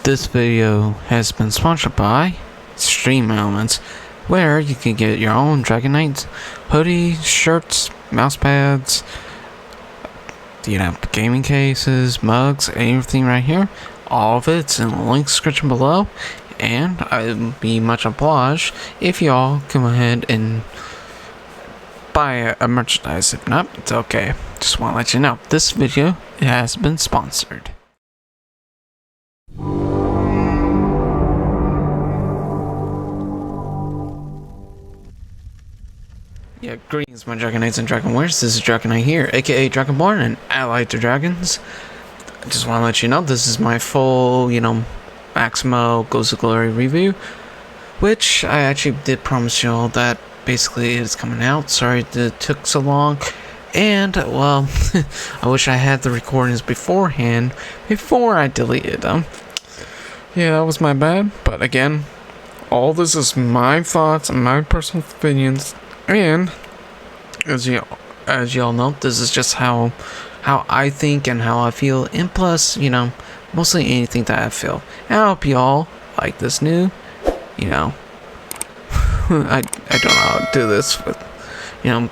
This video has been sponsored by Stream Elements, where you can get your own Dragon Knights, hoodies, shirts, mouse pads, gaming cases, mugs, everything right here. All of it's in the link description below, and I'd be much obliged if y'all come ahead and buy a merchandise. If not, it's okay. Just want to let you know, this video has been sponsored. Yeah, greetings my Dragon Knights and Dragon Warriors. This is Dragon Knight here, aka Dragonborn and allied to dragons. I just want to let you know this is my full, Maximo Goes to Glory review, which I actually did promise y'all that basically it's coming out. Sorry that it took so long, and well, I wish I had the recordings beforehand before I deleted them. Yeah, that was my bad, but again, all this is my thoughts and my personal opinions. And as y'all know, this is just how I think and how I feel, and plus, mostly anything that I feel. And I hope y'all like this new, I don't know how to do this with,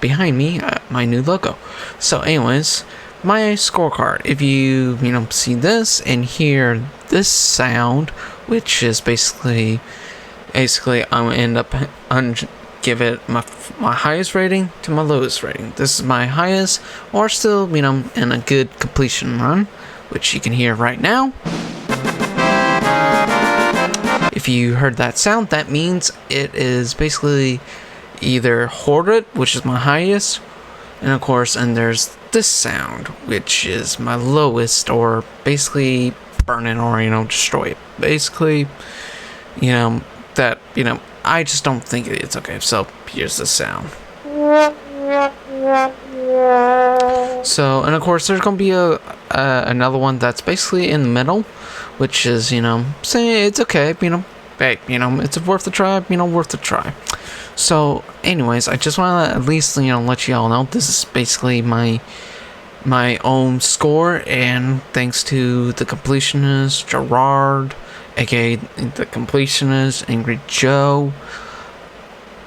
behind me, my new logo. So anyways, my scorecard. If you, see this and hear this sound, which is basically I'm gonna end up give it my highest rating to my lowest rating. This is my highest, or still, in a good completion run, which you can hear right now. If you heard that sound, that means it is basically either Hoarded, which is my highest, and of course, and there's this sound, which is my lowest, or basically burn it or, destroy it. Basically, that, I just don't think it's okay. So here's the sound. So, and of course, there's gonna be another one that's basically in the middle, which is saying it's okay. Hey, it's worth a try. Worth a try. So, anyways, I just want to at least let y'all know this is basically my own score, and thanks to the completionist Gerard, aka the completionist, Angry Joe,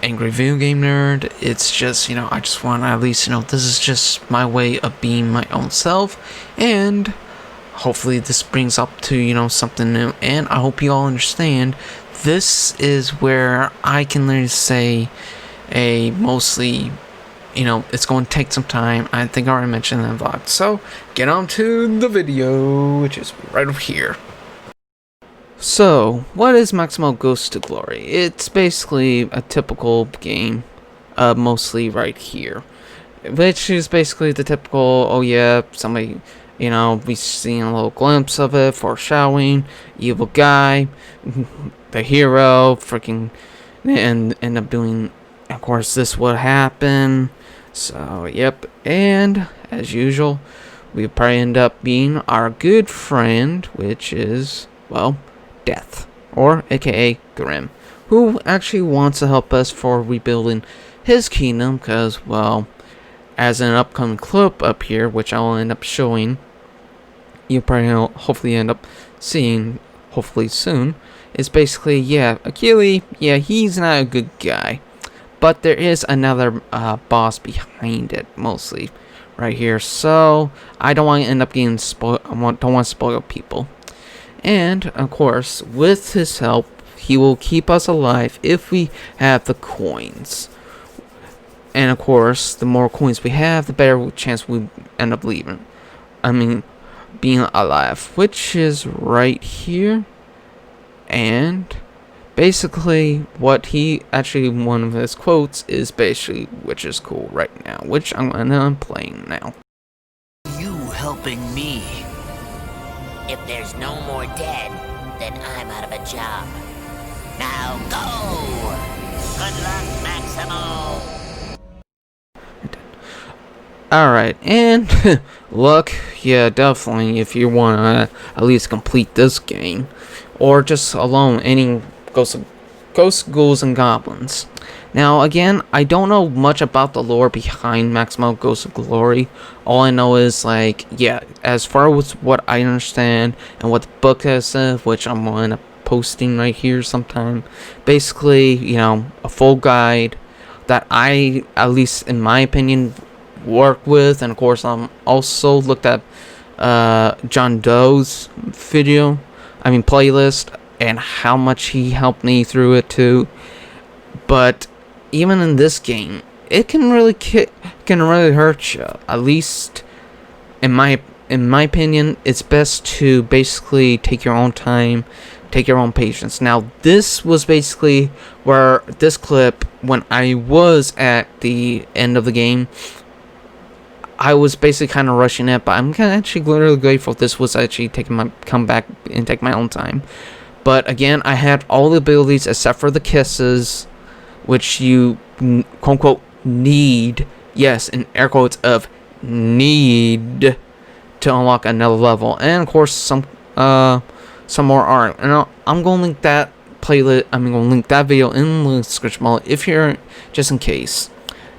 Angry Video Game Nerd. It's just, I just want to at least, this is just my way of being my own self, and hopefully this brings up to, something new, and I hope you all understand, this is where I can literally say mostly, it's going to take some time. I think I already mentioned in the vlog, so get on to the video, which is right over here. So, what is Maximo Goes to Glory? It's basically a typical game, mostly right here, which is basically the typical, oh yeah, somebody, we seen a little glimpse of it, foreshadowing, evil guy, the hero, freaking, and end up doing, of course, this would happen. So, yep, and as usual, we probably end up being our good friend, which is, well, Death, or aka Grim, who actually wants to help us for rebuilding his kingdom, because, well, as an upcoming clip up here, which I will end up showing, you probably hopefully end up seeing, hopefully soon, is basically, yeah, Achilles, yeah, he's not a good guy, but there is another boss behind it, mostly, right here, so I don't want to end up getting spoiled, don't want to spoil people. And, of course, with his help, he will keep us alive if we have the coins. And, of course, the more coins we have, the better chance we end up being alive. Which is right here. And, basically, what he, actually, one of his quotes is basically, which is cool right now. Which I'm playing now. You helping me. If there's no more dead, then I'm out of a job. Now go! Good luck, Maximo! Alright, and look, yeah, definitely, if you want to at least complete this game, or just alone, any Ghost of ghosts, ghouls, and goblins. Now, again, I don't know much about the lore behind Maximo Ghosts of Glory. All I know is, like, yeah, as far as what I understand and what the book has said, which I'm going to posting right here sometime. Basically, you know, a full guide that I, at least in my opinion, work with. And of course, I'm also looked at John Doe's playlist, and how much he helped me through it too. But even in this game, it can really hurt you. At least in my opinion, it's best to basically take your own time, take your own patience. Now, this was basically where this clip, when I was at the end of the game, I was basically kind of rushing it, but I'm actually literally grateful this was actually come back and take my own time. But again, I had all the abilities except for the kisses, which you quote-unquote need, yes, in air quotes of need, to unlock another level. And of course, some more art. And I'm going to link that playlist, I'm going to link that video in the description below if you're, just in case.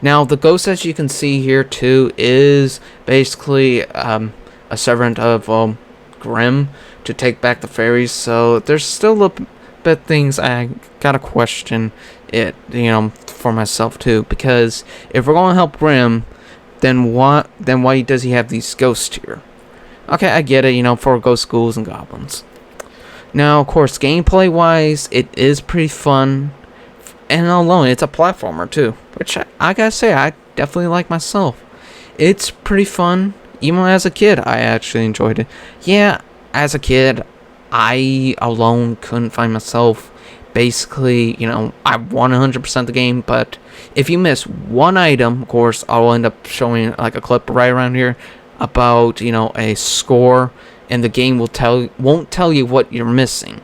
Now, the ghost, as you can see here too, is basically a servant of Grimm to take back the fairies. So there's still a bit things I gotta question it, you know, for myself too. Because if we're gonna help Grimm, then why does he have these ghosts here? Okay, I get it, you know, for ghost schools and goblins. Now, of course, gameplay wise, it is pretty fun. And alone, it's a platformer too, which I gotta say, I definitely like myself. It's pretty fun. Even as a kid, I actually enjoyed it. Yeah, as a kid, I alone couldn't find myself. Basically, you know, I won 100% the game, but if you miss one item, of course, I'll end up showing like a clip right around here about, you know, a score, and the game won't tell you what you're missing.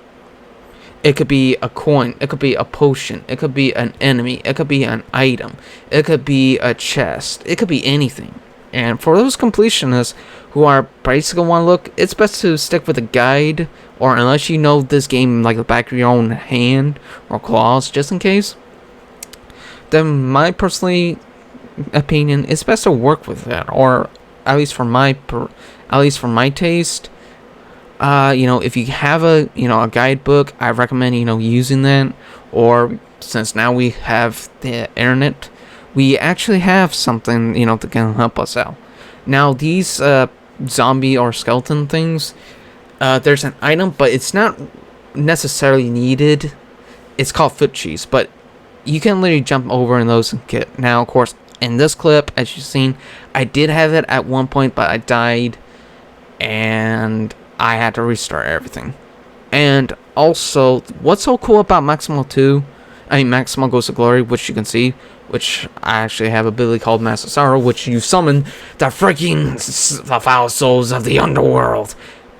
It could be a coin, it could be a potion, it could be an enemy, it could be an item, it could be a chest, it could be anything. And for those completionists who are basically want to look, it's best to stick with a guide, or unless you know this game like the back of your own hand or claws, just in case. Then my personally opinion, it's best to work with that, or at least for my taste. You know, if you have a guidebook, I recommend, you know, using that. Or since now we have the internet, we actually have something, you know, that can help us out. Now, these zombie or skeleton things, there's an item, but it's not necessarily needed. It's called foot cheese, but you can literally jump over in those and get. Now, of course, in this clip, as you've seen, I did have it at one point, but I died, and I had to restart everything. And also, what's so cool about Maximo Ghosts of Glory, which you can see, which I actually have a ability called Master Sorrow, which you summon the foul souls of the underworld.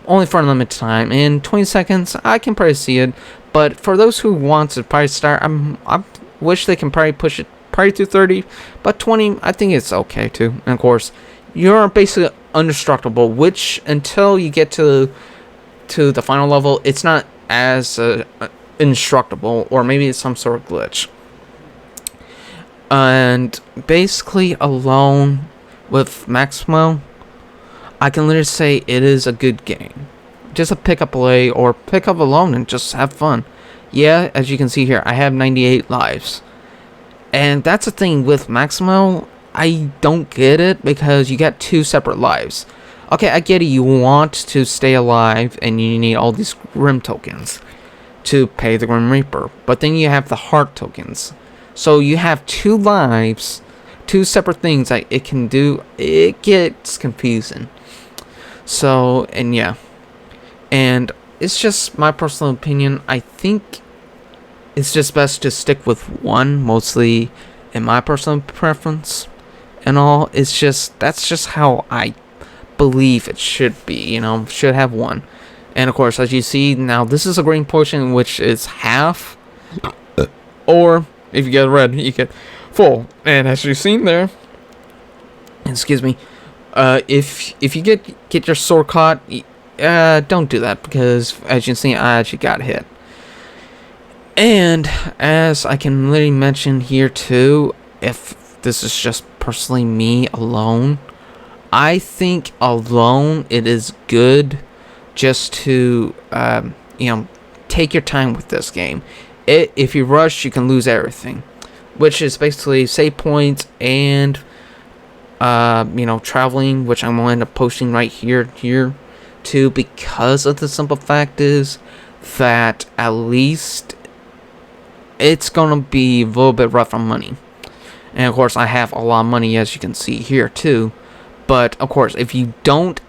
Only for a limited time. In 20 seconds, I can probably see it. But for those who want to probably start, I wish they can probably push it to 30. But 20, I think it's okay too. And of course, you're basically indestructible, which until you get to the final level, it's not as indestructible, or maybe it's some sort of glitch. And basically, alone with Maximo, I can literally say it is a good game. Just a pick up play or pick up alone and just have fun. Yeah, as you can see here, I have 98 lives, and that's the thing with Maximo. I don't get it, because you got 2 separate lives. Okay, I get it, you want to stay alive and you need all these Grim tokens to pay the Grim Reaper, but then you have the heart tokens. So you have 2 lives, 2 separate things that it can do. It gets confusing. So, and yeah. And it's just my personal opinion. I think it's just best to stick with one, mostly in my personal preference. And all, it's just, that's just how I believe it should be, you know, should have one. And of course, as you see now, this is a green portion, which is half, or if you get red, you get full. And as you've seen there, excuse me, if you get your sword caught, don't do that, because as you can see, I actually got hit. And as I can literally mention here too, if this is just personally me alone, I think alone it is good just to take your time with this game. If you rush, you can lose everything, which is basically save points and traveling, which I'm going to end up posting right here too, because of the simple fact is that at least it's gonna be a little bit rough on money. And of course I have a lot of money, as you can see here too, but of course if you don't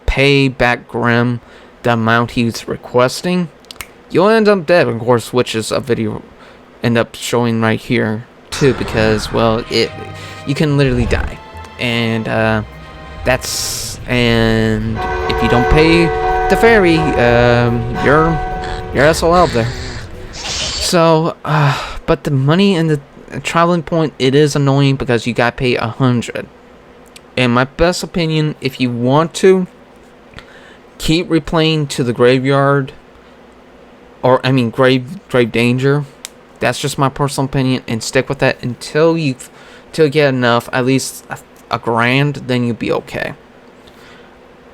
pay back Grim the amount he's requesting, you'll end up dead, of course, which is a video end up showing right here too, because well, you can literally die. And and if you don't pay the ferry, you're SOL there. So but the money and the traveling point, it is annoying because you gotta pay 100. In my best opinion, if you want to keep replaying to the graveyard, or I mean grave danger, that's just my personal opinion, and stick with that until you get enough, at least a grand, then you'll be okay.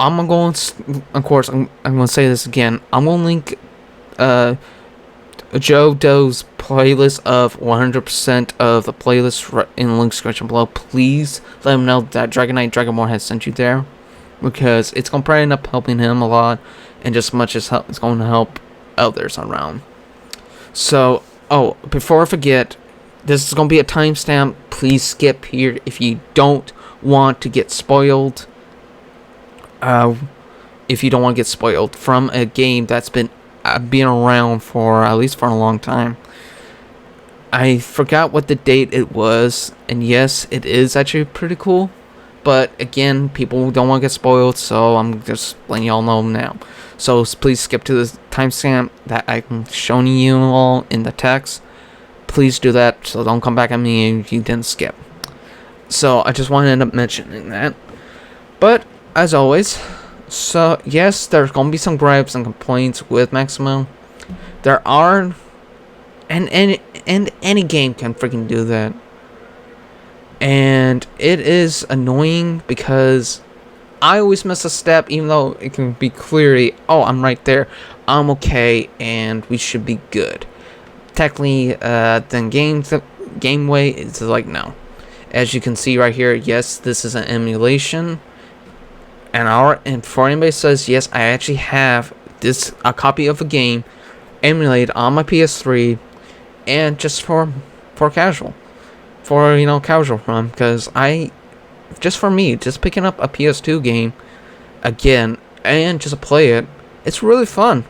I'm gonna say this again. I'm gonna link Joe Doe's playlist of 100% of the playlist in the link description below. Please let him know that Dragonborn has sent you there, because it's gonna probably end up helping him a lot, and just as much as it's going to help others around. So, before I forget, this is gonna be a timestamp. Please skip here if you don't want to get spoiled. If you don't want to get spoiled from a game that's been around for at least for a long time. I forgot what the date it was, and yes, it is actually pretty cool, but again, people don't want to get spoiled, so I'm just letting y'all know now. So please skip to the timestamp that I'm showing you all in the text. Please do that, so don't come back at me if you didn't skip. So I just want to end up mentioning that. But as always, so yes, there's gonna be some gripes and complaints with Maximo. There are, and any game can freaking do that. And it is annoying because I always miss a step, even though it can be clearly, oh, I'm right there, I'm okay, and we should be good. Technically, then game way is like no. As you can see right here, yes, this is an emulation. And for anybody says, yes, I actually have a copy of a game emulated on my PS3, and just for casual run, because for me, just picking up a PS2 game again and just play it, it's really fun.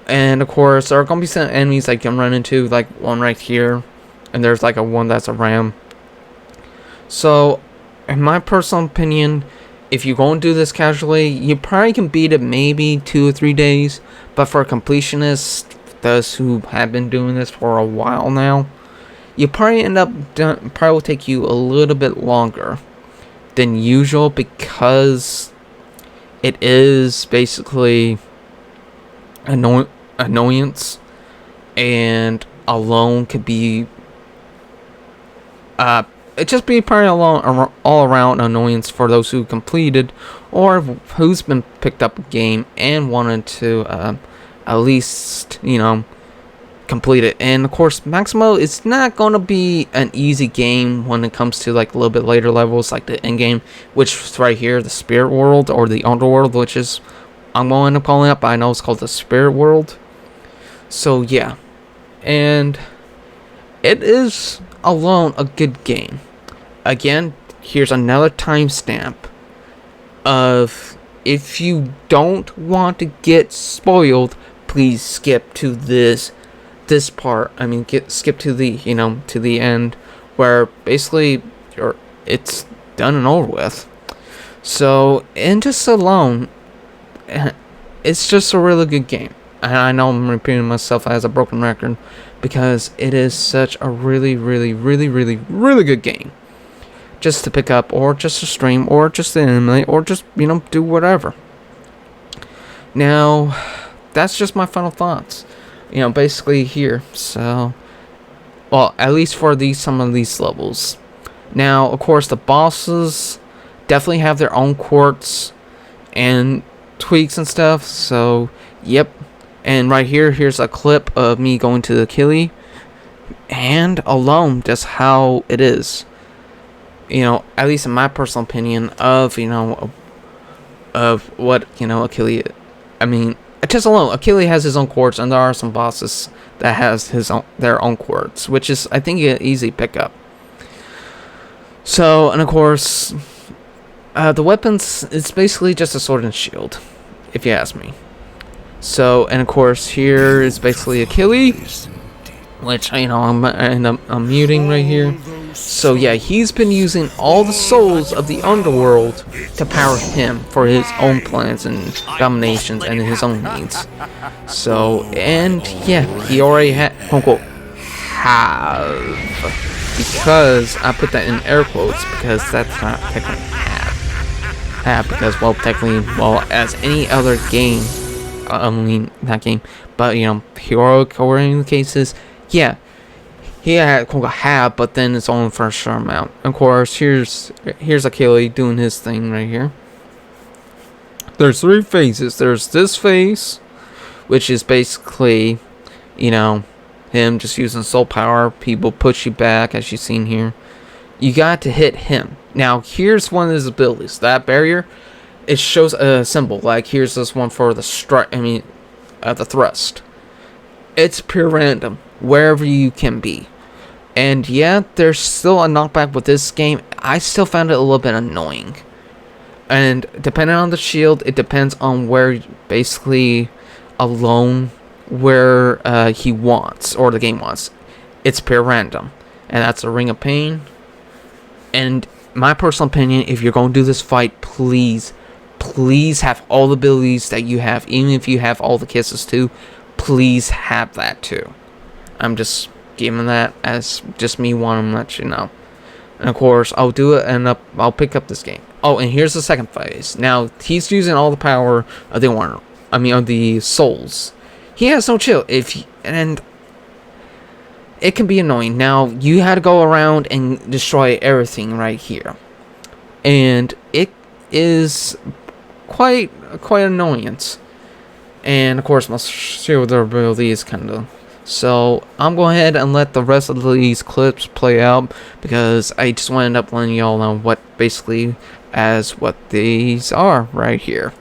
And of course, there are gonna be some enemies I can run into, like one right here, and there's like one that's a ram. So, in my personal opinion, if you're going to do this casually, you probably can beat it maybe 2 or 3 days. But for completionists, those who have been doing this for a while now, you probably probably will take you a little bit longer than usual, because it is basically annoyance, and alone could be it just be probably all around annoyance for those who completed, or who's been picked up a game and wanted to at least complete it. And of course, Maximo is not going to be an easy game when it comes to like a little bit later levels, like the end game, which is right here, the spirit world, or the underworld, which is I'm going to end up calling it, but I know it's called the spirit world. So yeah, and it is alone a good game. Again, here's another timestamp of, if you don't want to get spoiled, please skip to this part. I mean, skip to the to the end, where basically it's done and over with. So, and just alone, it's just a really good game. And I know I'm repeating myself as a broken record, because it is such a really, really, really, really, really good game. Just to pick up, or just to stream, or just to emulate, or just, do whatever. Now, that's just my final thoughts. You know, basically here. So, well, at least for some of these levels. Now, of course, the bosses definitely have their own quirks and tweaks and stuff. So, yep. And right here, here's a clip of me going to the Achille, and alone, just how it is. You know, at least in my personal opinion of, you know, of what, you know, Achille, I mean, just alone, Achille has his own quirks, and there are some bosses that has their own quirks, which is, I think, an easy pickup. So, and of course, the weapons, it's basically just a sword and shield, if you ask me. So, and of course, here is basically Achille, which, you know, I'm muting right here. So yeah, he's been using all the souls of the underworld to power him for his own plans and dominations and his own needs. So, and yeah, he already have, because I put that in air quotes, because that's not technically have, because, well, technically, well, as any other game, I mean, not game, but, you know, heroic or in the cases, yeah, he had have, but then it's only for a short amount. Of course, here's Achille doing his thing right here. There's 3 phases. There's this phase, which is basically, you know, him just using soul power. People push you back, as you've seen here. You got to hit him. Now, here's one of his abilities. That barrier, it shows a symbol. Like, here's this one for the the thrust. It's pure random, wherever you can be. And yeah, there's still a knockback with this game. I still found it a little bit annoying. And depending on the shield, it depends on where, basically, alone, where he wants, or the game wants. It's pure random. And that's a Ring of Pain. And my personal opinion, if you're going to do this fight, please have all the abilities that you have. Even if you have all the kisses too, please have that too. I'm just giving that as just me wanting to let you know. And of course, I'll do it, and I'll pick up this game. Oh, and here's the second phase. Now, he's using all the power of of the souls. He has no chill. And it can be annoying. Now, you had to go around and destroy everything right here. And it is quite an annoyance. And of course, my shield durability is kind of. So I'm going ahead and let the rest of these clips play out, because I just want to end up letting y'all know what these are right here.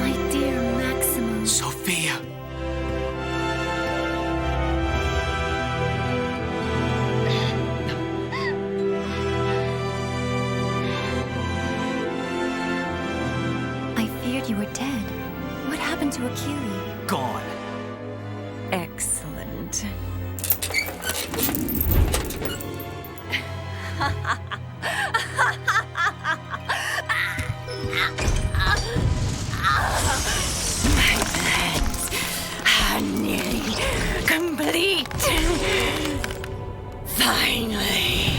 My dear Maximo. Sophia. I feared you were dead. What happened to Achille? Gone. Excellent. My plans are nearly complete. Finally,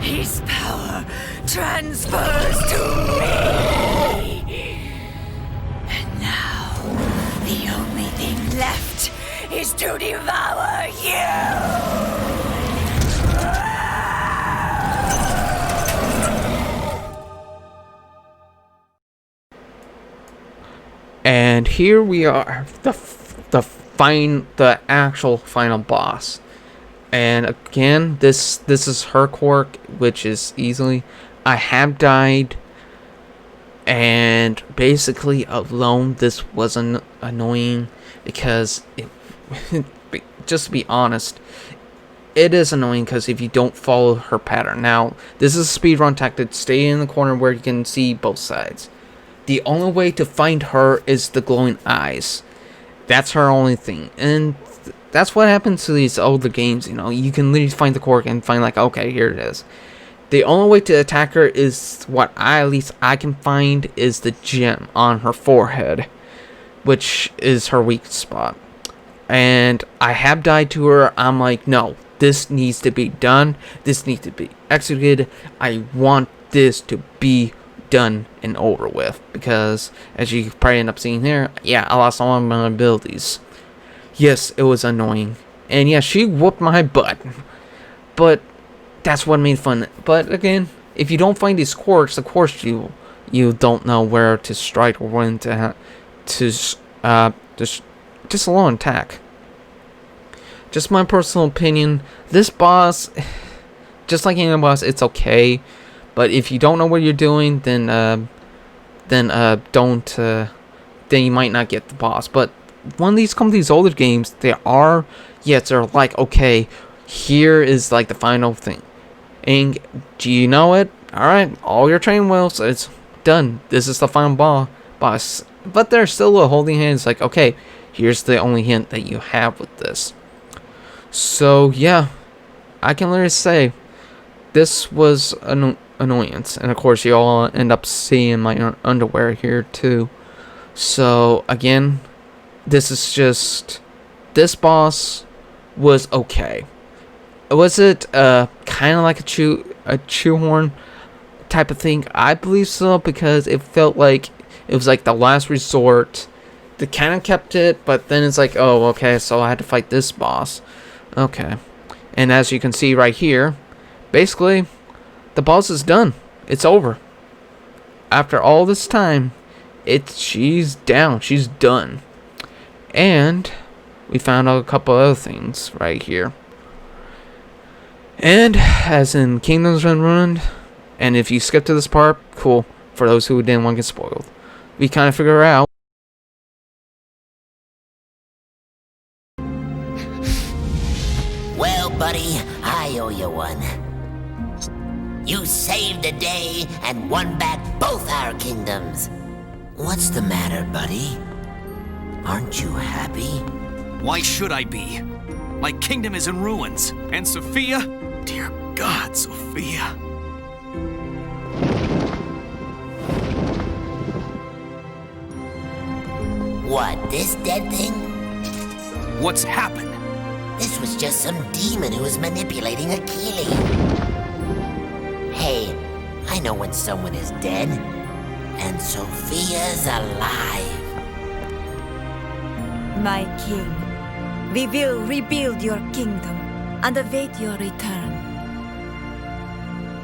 his power transfers to me. And now, the only thing left is to devour you. And here we are, the actual final boss. And again, this is her quirk, which is easily, I have died, and basically alone this wasn't annoying because it, just to be honest, it is annoying because if you don't follow her pattern. Now, this is a speedrun tactic. Stay in the corner where you can see both sides. The only way to find her is the glowing eyes. That's her only thing. And that's what happens to these older games, you know. You can literally find the quirk and find like, okay, here it is. The only way to attack her is what at least I can find is the gem on her forehead, which is her weak spot. And I have died to her. I'm like, no, this needs to be done. This needs to be executed. I want this to be done and over with, because as you probably end up seeing here, yeah, I lost all of my abilities. Yes, it was annoying, and yeah, she whooped my butt, but that's what made fun. But again, if you don't find these quirks, of course you don't know where to strike or when to just alone attack. Just my personal opinion, this boss, just like any boss, it's okay. But if you don't know what you're doing, then you might not get the boss. But when these come to these older games, they're like, okay, here is like the final thing. And do you know it? Alright, all your training wheels, it's done. This is the final boss. But there's still a holding hand. It's like, okay, here's the only hint that you have with this. So yeah, I can literally say this was an annoyance, and of course you all end up seeing my underwear here too. So again, this boss was okay. Was it kind of like a shoehorn type of thing? I believe so, because it felt like it was like the last resort. They kind of kept it, but then it's like, oh, okay, so I had to fight this boss. Okay, and as you can see right here, basically the boss is done. It's over. After all this time, she's down. She's done. And we found out a couple other things right here. And as in Kingdoms Been Ruined, and if you skip to this part, cool. For those who didn't want to get spoiled, we kind of figure out. Well, buddy, I owe you one. You saved the day and won back both our kingdoms. What's the matter, buddy? Aren't you happy? Why should I be? My kingdom is in ruins. And Sophia? Dear God, Sophia. What, this dead thing? What's happened? This was just some demon who was manipulating Achille. Hey, I know when someone is dead. And Sophia's alive. My king, we will rebuild your kingdom and await your return.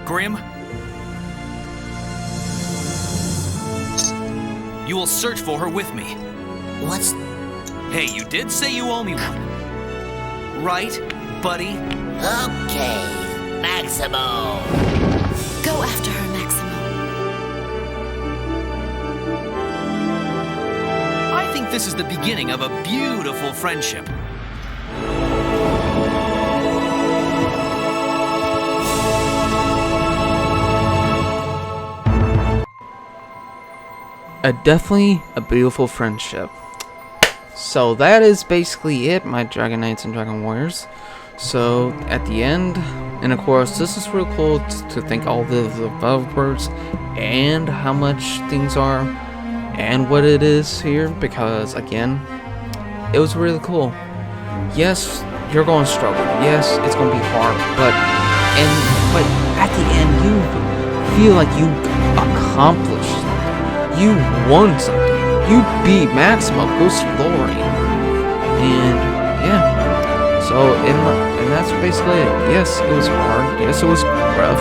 Grim? You will search for her with me. What's... Hey, you did say you owe me one. Right, buddy? Okay, Maximo. Go after her, Maximo. I think this is the beginning of a beautiful friendship. Definitely a beautiful friendship. So that is basically it, my Dragon Knights and Dragon Warriors. So at the end, and of course this is real cool to thank all the developers and how much things are and what it is here, because again, it was really cool. Yes, you're going to struggle. Yes, it's going to be hard, but at the end you feel like you accomplished something. You won something. You beat Maximo, Ghost of Glory. And yeah. So and that's basically it. Yes, it was hard. Yes, it was rough.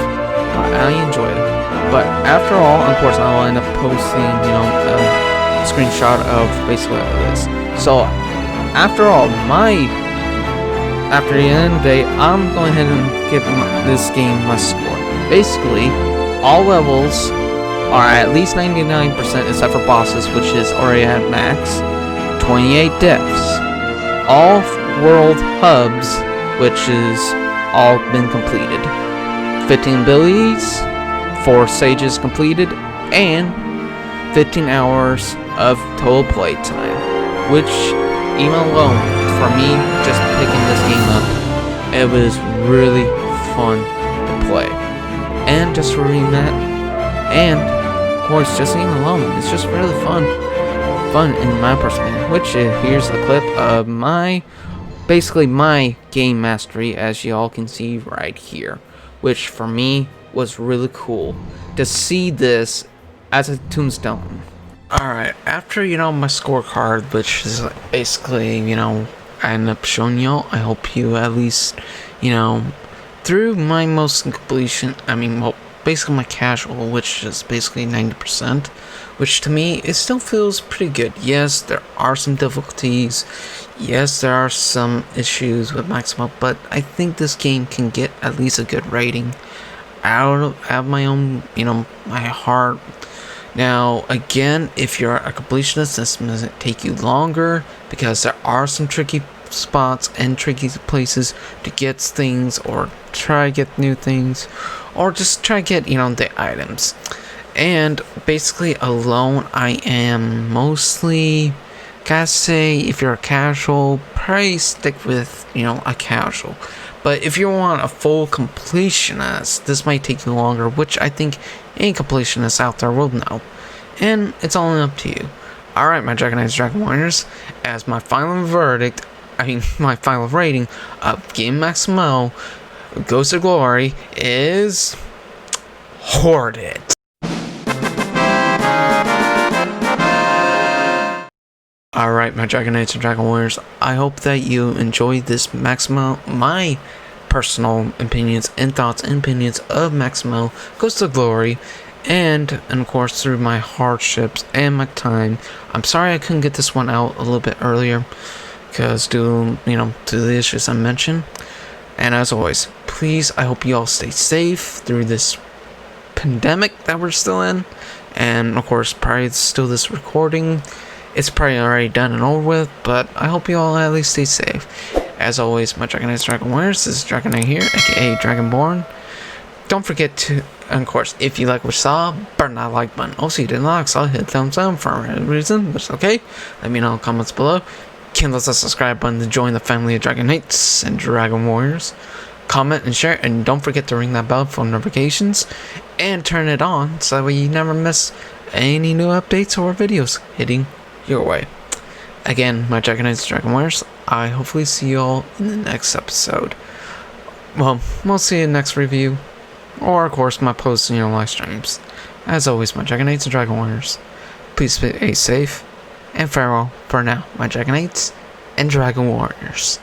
But I enjoyed it. But after all, of course, I'll end up posting, a screenshot of basically what it is. So after all, my after the end of the day, I'm going ahead and give this game my score. Basically, all levels are at least 99% except for bosses, which is already at max. 28 deaths. All world hubs, which is all been completed. 15 abilities, 4 stages completed, and 15 hours of total playtime, which even alone for me just picking this game up, it was really fun to play. And just for reading that, and of course just even alone, it's just really fun in my perspective. Which here's a clip of basically my game mastery, as y'all can see right here, which for me was really cool to see this as a tombstone. Alright, after my scorecard, which is basically I end up showing y'all, I hope you at least through my most completion, basically my casual, which is basically 90%, which to me it still feels pretty good. Yes, there are some difficulties, yes, there are some issues with Maximo, but I think this game can get at least a good rating out of my own my heart. Now again, if you're a completionist, this doesn't take you longer, because there are some tricky spots and tricky places to get things, or try to get new things, or just try to get the items. And basically alone, I am mostly, gotta say, if you're a casual, probably stick with a casual. But if you want a full completionist, this might take you longer, which I think any completionist out there will know. And it's all up to you. Alright, my Dragon Knights, Dragon Warriors, as my final verdict, my final rating of Game Maximo Ghost of Glory is Hoarded. Alright, my Dragon Knights and Dragon Warriors, I hope that you enjoyed this Maximo, my personal opinions and thoughts and opinions of Maximo Ghost of Glory, and of course through my hardships and my time. I'm sorry I couldn't get this one out a little bit earlier, because due to the issues I mentioned. And as always, please, I hope you all stay safe through this pandemic that we're still in. And of course, probably still this recording, it's probably already done and over with, but I hope you all at least stay safe. As always, my Dragon Knights, Dragon Warriors, this is Dragon Knight here, aka Dragonborn. Don't forget to, and of course, if you like what you saw, burn that like button. Also, you didn't like, so hit thumbs up for any reason, but it's okay. Let me know in the comments below. Kindle the subscribe button to join the family of Dragon Knights and Dragon Warriors. Comment and share, and don't forget to ring that bell for notifications and turn it on so that way you never miss any new updates or videos hitting your way. Again, my Dragon Knights, Dragon Warriors, I hopefully see you all in the next episode. Well, we'll see you in the next review, or of course my posts and live streams. As always, my Dragon Knights and Dragon Warriors, please stay safe, and farewell for now, my Dragon Knights and Dragon Warriors.